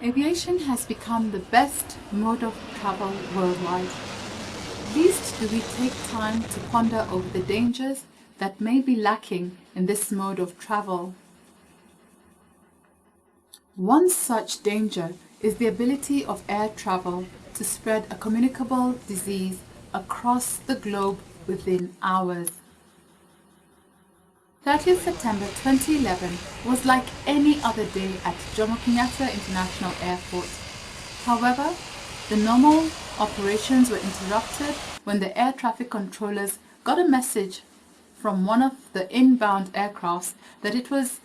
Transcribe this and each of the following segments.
Aviation has become the best mode of travel worldwide. Least do we take time to ponder over the dangers that may be lacking in this mode of travel. One such danger is the ability of air travel to spread a communicable disease across the globe within hours. 30th September 2011 was like any other day at Jomo Kenyatta International Airport. However, the normal operations were interrupted when the air traffic controllers got a message from one of the inbound aircrafts that it was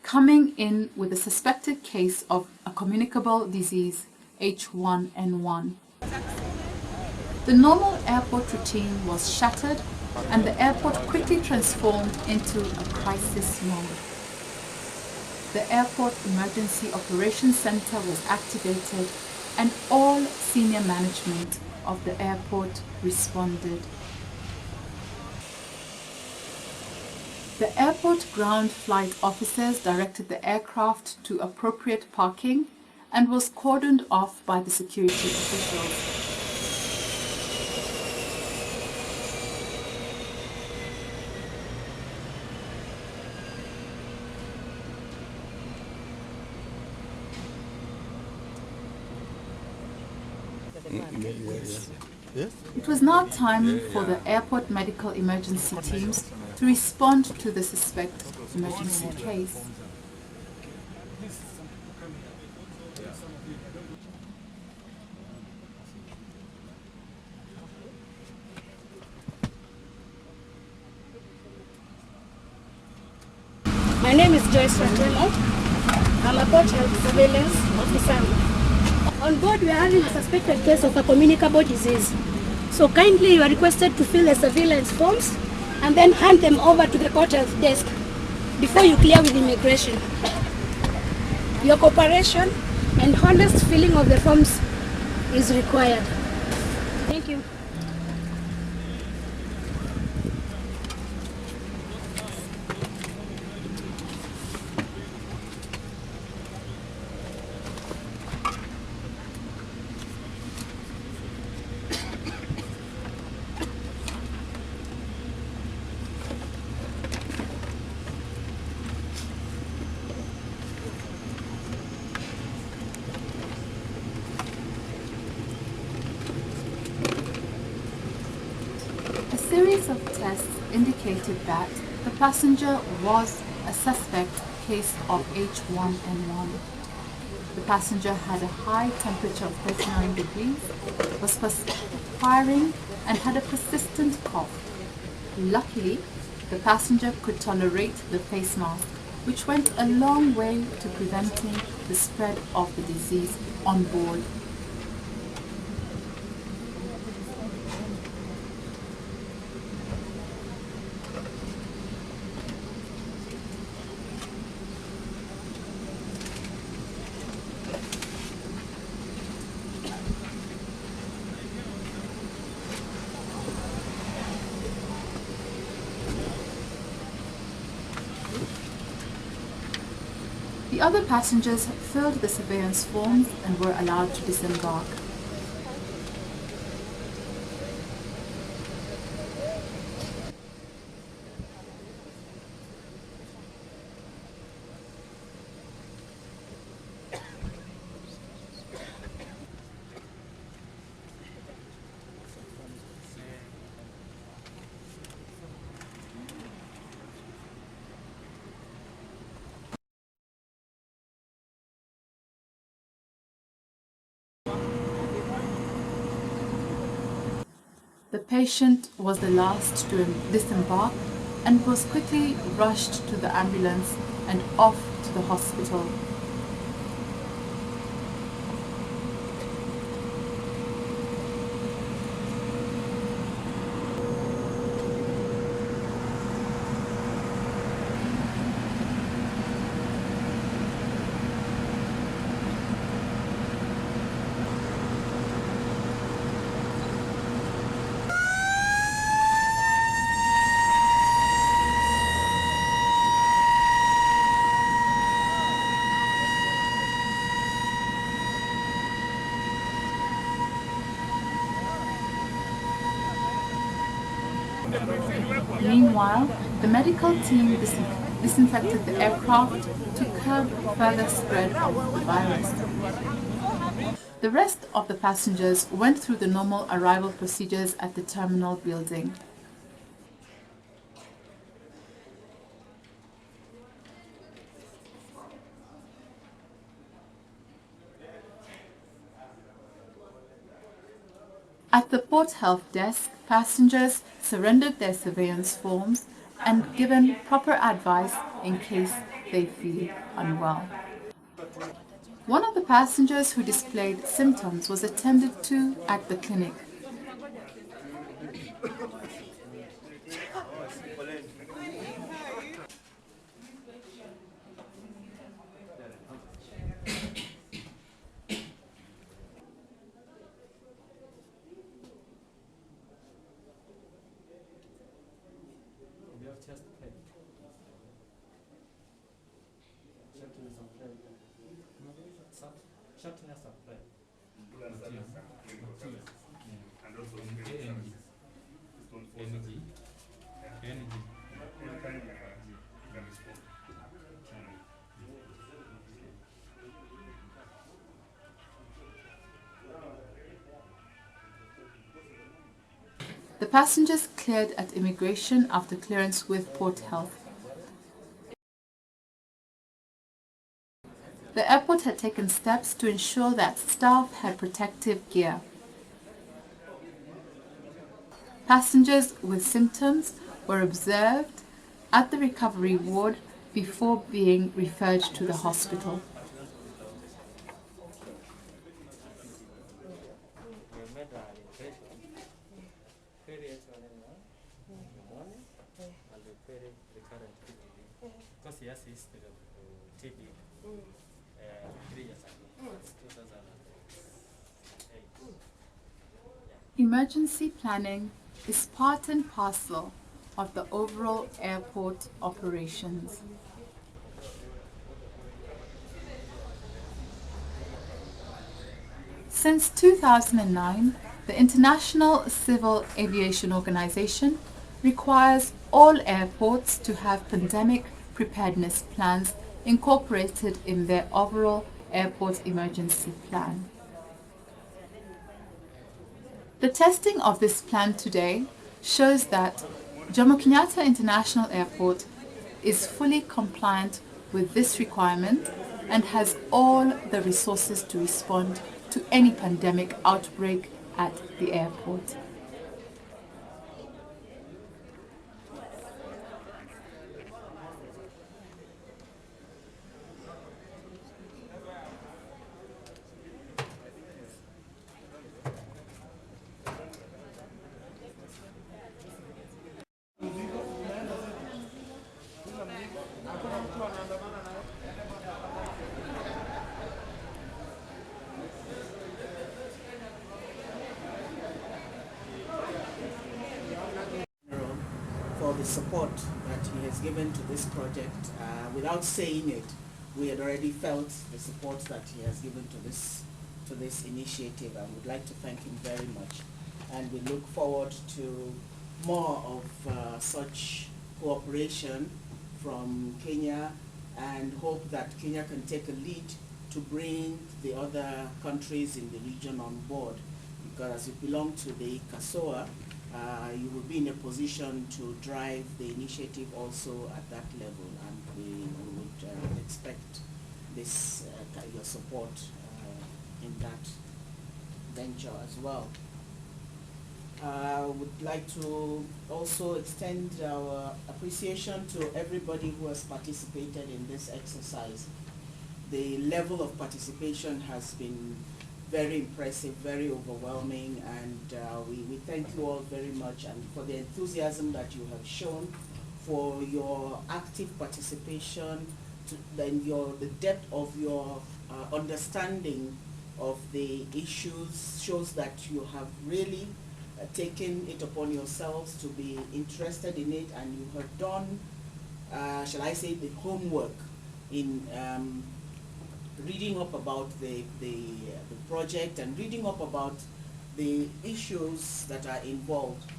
coming in with a suspected case of a communicable disease, H1N1. The normal airport routine was shattered and the airport quickly transformed into a crisis mode. The Airport Emergency Operations Center was activated and all senior management of the airport responded. The airport ground flight officers directed the aircraft to appropriate parking and was cordoned off by the security officials. It was now time for the airport medical emergency teams to respond to the suspect emergency case. My name is Joyce Ratelo. I'm a port health surveillance officer. On board, we are having a suspected case of a communicable disease. So kindly you are requested to fill the surveillance forms and then hand them over to the port health desk before you clear with immigration. Your cooperation and honest filling of the forms is required. Thank you. A series of tests indicated that the passenger was a suspect case of H1N1. The passenger had a high temperature of 39 degrees, was perspiring and had a persistent cough. Luckily, the passenger could tolerate the face mask, which went a long way to preventing the spread of the disease on board. The other passengers filled the surveillance forms and were allowed to disembark. The patient was the last to disembark and was quickly rushed to the ambulance and off to the hospital. Meanwhile, the medical team disinfected the aircraft to curb further spread of the virus. The rest of the passengers went through the normal arrival procedures at the terminal building. At the port health desk, passengers surrendered their surveillance forms and given proper advice in case they feel unwell. One of the passengers who displayed symptoms was attended to at the clinic. The passengers cleared at immigration after clearance with Port Health. The airport had taken steps to ensure that staff had protective gear. Passengers with symptoms were observed at the recovery ward before being referred to the hospital. Because he has history of TB 3 years ago, 2008. Emergency planning is part and parcel of the overall airport operations. Since 2009, the International Civil Aviation Organization requires all airports to have pandemic preparedness plans incorporated in their overall airport emergency plan. The testing of this plan today shows that Jomo Kenyatta International Airport is fully compliant with this requirement and has all the resources to respond to any pandemic outbreak at the airport. For the support that he has given to this project. Without saying it, we had already felt the support that he has given to this initiative, and would like to thank him very much. And we look forward to more of such cooperation from Kenya, and hope that Kenya can take a lead to bring the other countries in the region on board, because as you belong to the CAPSCA, you will be in a position to drive the initiative also at that level, and we would expect this your support in that venture as well. I would like to also extend our appreciation to everybody who has participated in this exercise. The level of participation has been very impressive, very overwhelming, and we thank you all very much, and for the enthusiasm that you have shown, for your active participation, then the depth of your understanding of the issues shows that you have really taken it upon yourselves to be interested in it, and you have done, shall I say, the homework in reading up about the project and reading up about the issues that are involved.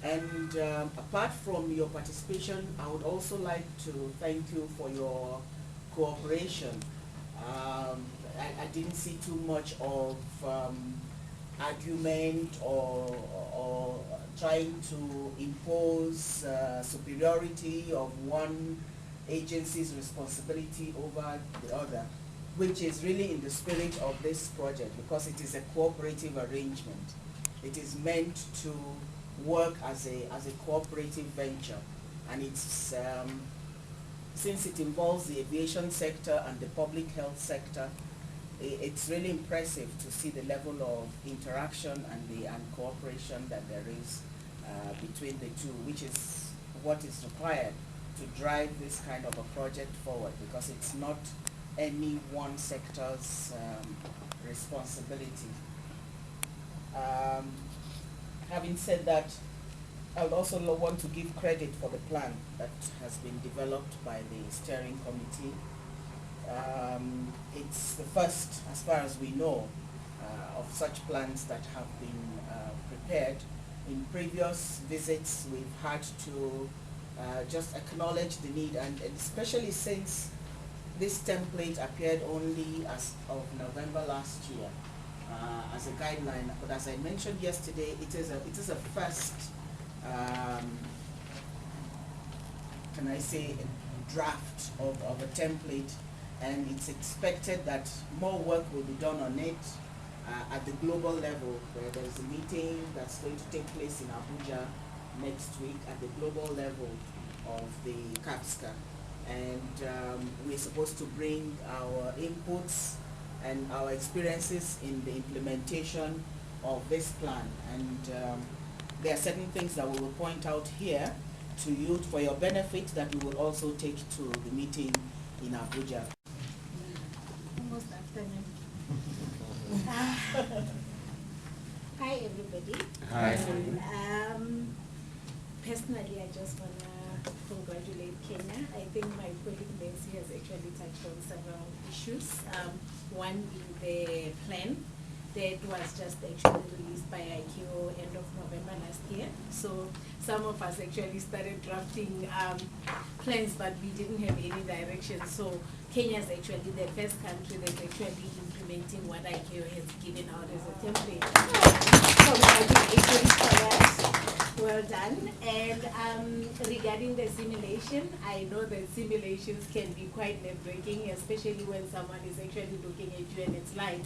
And apart from your participation, I would also like to thank you for your cooperation. I didn't see too much of argument or trying to impose superiority of one agency's responsibility over the other, which is really in the spirit of this project, because it is a cooperative arrangement. It is meant to work as a cooperative venture, and it's since it involves the aviation sector and the public health sector, it's really impressive to see the level of interaction and cooperation that there is between the two, which is what is required to drive this kind of a project forward, because it's not any one sector's responsibility. Having said that, I would also want to give credit for the plan that has been developed by the steering committee. It's the first, as far as we know, of such plans that have been prepared. In previous visits, we've had to just acknowledge the need, and especially since this template appeared only as of November last year as a guideline. But as I mentioned yesterday, it is a first, can I say, a draft of a template, and it's expected that more work will be done on it at the global level, where there's a meeting that's going to take place in Abuja next week at the global level of the CAPSCA. And we're supposed to bring our inputs and our experiences in the implementation of this plan. And there are certain things that we will point out here to you for your benefit that we will also take to the meeting in Abuja. Almost afternoon. Hi everybody. Hi. Personally, I just want to congratulate Kenya. I think my colleague Nancy has actually touched on several issues. One being the plan that was just actually released by ICAO end of November last year. So some of us actually started drafting plans, but we didn't have any direction. So Kenya is actually the first country that's actually implementing what ICAO has given out as a template. Congratulations for that. Well done. And regarding the simulation, I know that simulations can be quite nerve-wracking, especially when someone is actually looking at you and it's live.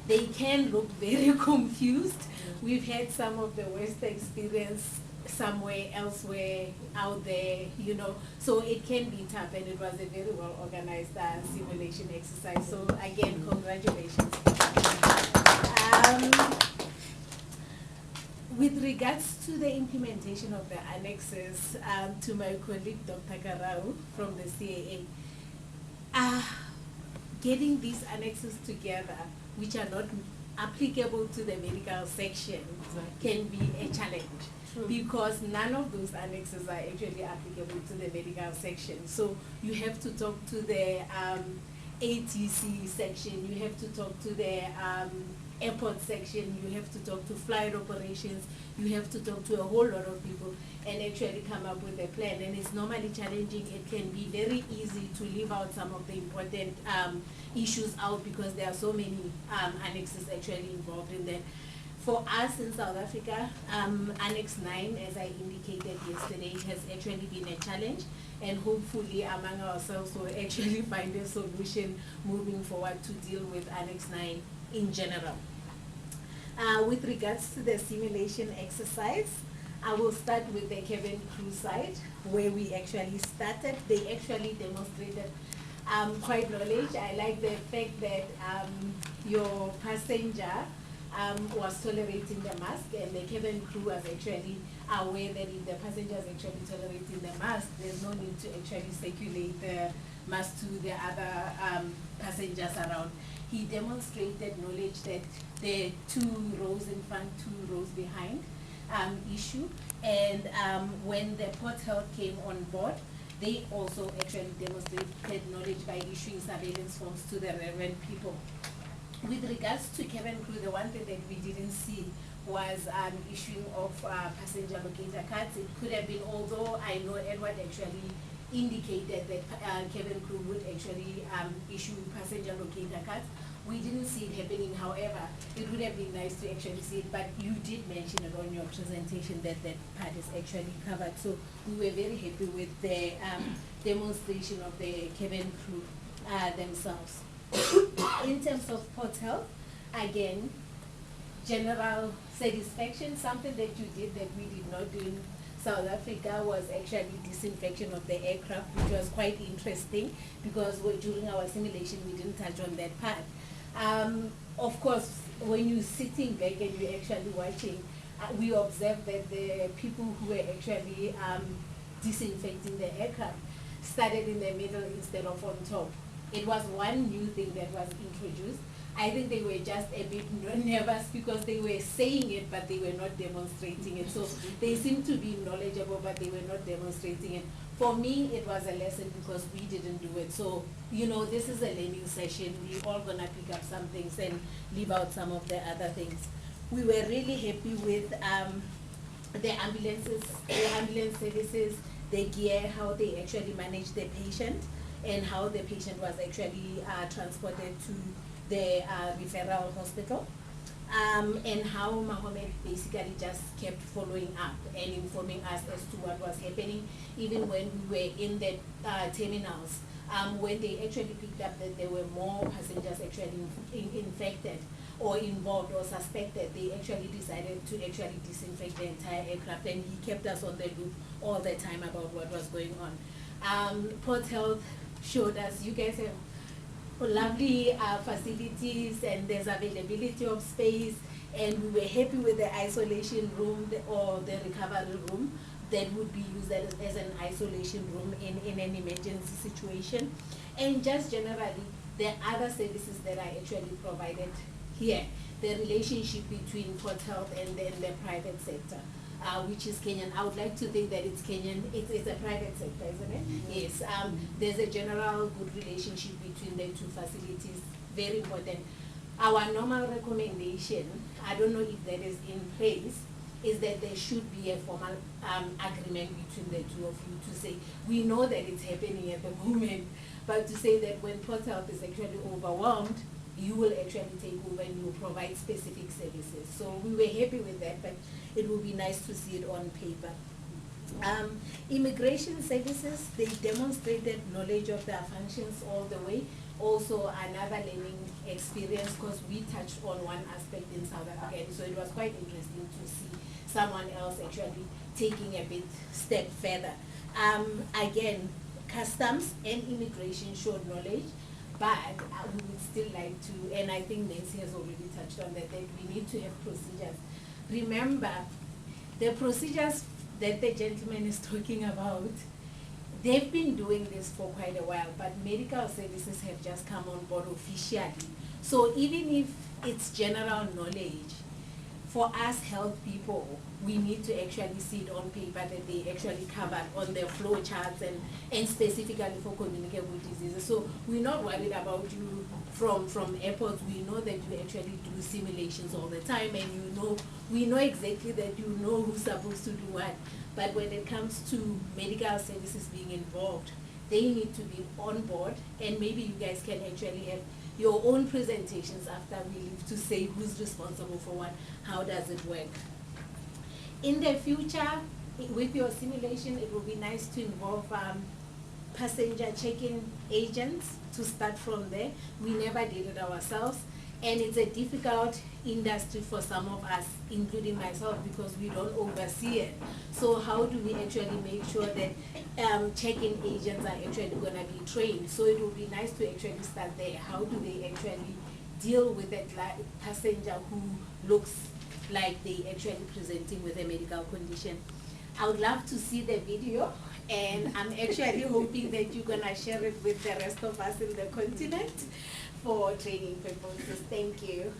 They can look very confused. We've had some of the worst experience somewhere elsewhere out there, you know, so it can be tough, and it was a very well organized simulation exercise. So again, congratulations. With regards to the implementation of the annexes, to my colleague Dr. Karau from the CAA, getting these annexes together, which are not applicable to the medical section, can be a challenge. True. Because none of those annexes are actually applicable to the medical section. So you have to talk to the ATC section, you have to talk to the airport section, you have to talk to flight operations, you have to talk to a whole lot of people and actually come up with a plan. And it's normally challenging. It can be very easy to leave out some of the important issues out because there are so many annexes actually involved in that. For us in South Africa, Annex 9, as I indicated yesterday, has actually been a challenge, and hopefully among ourselves we'll actually find a solution moving forward to deal with Annex 9 in general. With regards to the simulation exercise, I will start with the cabin crew side, where we actually started. They actually demonstrated quite knowledge. I like the fact that your passenger was tolerating the mask, and the cabin crew was actually aware that if the passenger is actually tolerating the mask, there's no need to actually circulate the mask to the other passengers around. He demonstrated knowledge that the 2 rows in front, 2 rows behind issue, and when the Port Health came on board, they also actually demonstrated knowledge by issuing surveillance forms to the relevant people. With regards to cabin crew, the one thing that we didn't see was issuing of passenger locator cards. It could have been, although I know Edward actually indicated that cabin crew would actually issue passenger locator cards. We didn't see it happening. However, it would have been nice to actually see it, but you did mention it on your presentation that that part is actually covered. So we were very happy with the demonstration of the cabin crew themselves. In terms of port health, again, general satisfaction. Something that you did that we did not do in South Africa was actually disinfection of the aircraft, which was quite interesting because during our simulation we didn't touch on that part. Of course, when you're sitting back and you're actually watching, we observed that the people who were actually disinfecting the aircraft started in the middle instead of on top. It was one new thing that was introduced. I think they were just a bit nervous because they were saying it, but they were not demonstrating it. So they seemed to be knowledgeable, but they were not demonstrating it. For me, it was a lesson because we didn't do it. So, you know, this is a learning session. We're all gonna pick up some things and leave out some of the other things. We were really happy with the ambulances, the ambulance services, the gear, how they actually managed the patient, and how the patient was actually transported to the referral hospital, and how Mohammed basically just kept following up and informing us as to what was happening, even when we were in the terminals. When they actually picked up that there were more passengers actually infected or involved or suspected, they actually decided to actually disinfect the entire aircraft, and he kept us on the loop all the time about what was going on. Port Health showed us, you guys have lovely facilities and there's availability of space, and we were happy with the isolation room or the recovery room that would be used as an isolation room in an emergency situation. And just generally, the other services that are actually provided here, the relationship between Port Health and then the private sector, which is Kenyan. I would like to think that it's Kenyan. It's a private sector, isn't it? Mm-hmm. Yes. There's a general good relationship between the two facilities. Very important. Our normal recommendation, I don't know if that is in place, is that there should be a formal agreement between the two of you to say, we know that it's happening at the moment, but to say that when Port Health is actually overwhelmed, you will actually take over and you will provide specific services. So we were happy with that, but it would be nice to see it on paper. Immigration services, they demonstrated knowledge of their functions all the way. Also another learning experience because we touched on one aspect in South Africa, and so it was quite interesting to see someone else actually taking a bit step further. Again, customs and immigration showed knowledge, but we would still like to, and I think Nancy has already touched on that we need to have procedures. Remember, the procedures that the gentleman is talking about, they've been doing this for quite a while, but medical services have just come on board officially. So even if it's general knowledge, for us health people, we need to actually see it on paper that they actually covered on their flow charts and specifically for communicable diseases. So we're not worried about you from airports. We know that you actually do simulations all the time, and we know exactly that you know who's supposed to do what. But when it comes to medical services being involved, they need to be on board, and maybe you guys can actually have your own presentations after we leave to say who's responsible for what, how does it work. In the future, with your simulation, it will be nice to involve passenger check-in agents to start from there. We never did it ourselves, and it's a difficult industry for some of us, including myself, because we don't oversee it. So how do we actually make sure that check-in agents are actually going to be trained? So it would be nice to actually start there. How do they actually deal with a passenger who looks like they actually presenting with a medical condition? I would love to see the video, and I'm actually hoping that you're going to share it with the rest of us in the continent for training purposes. Thank you.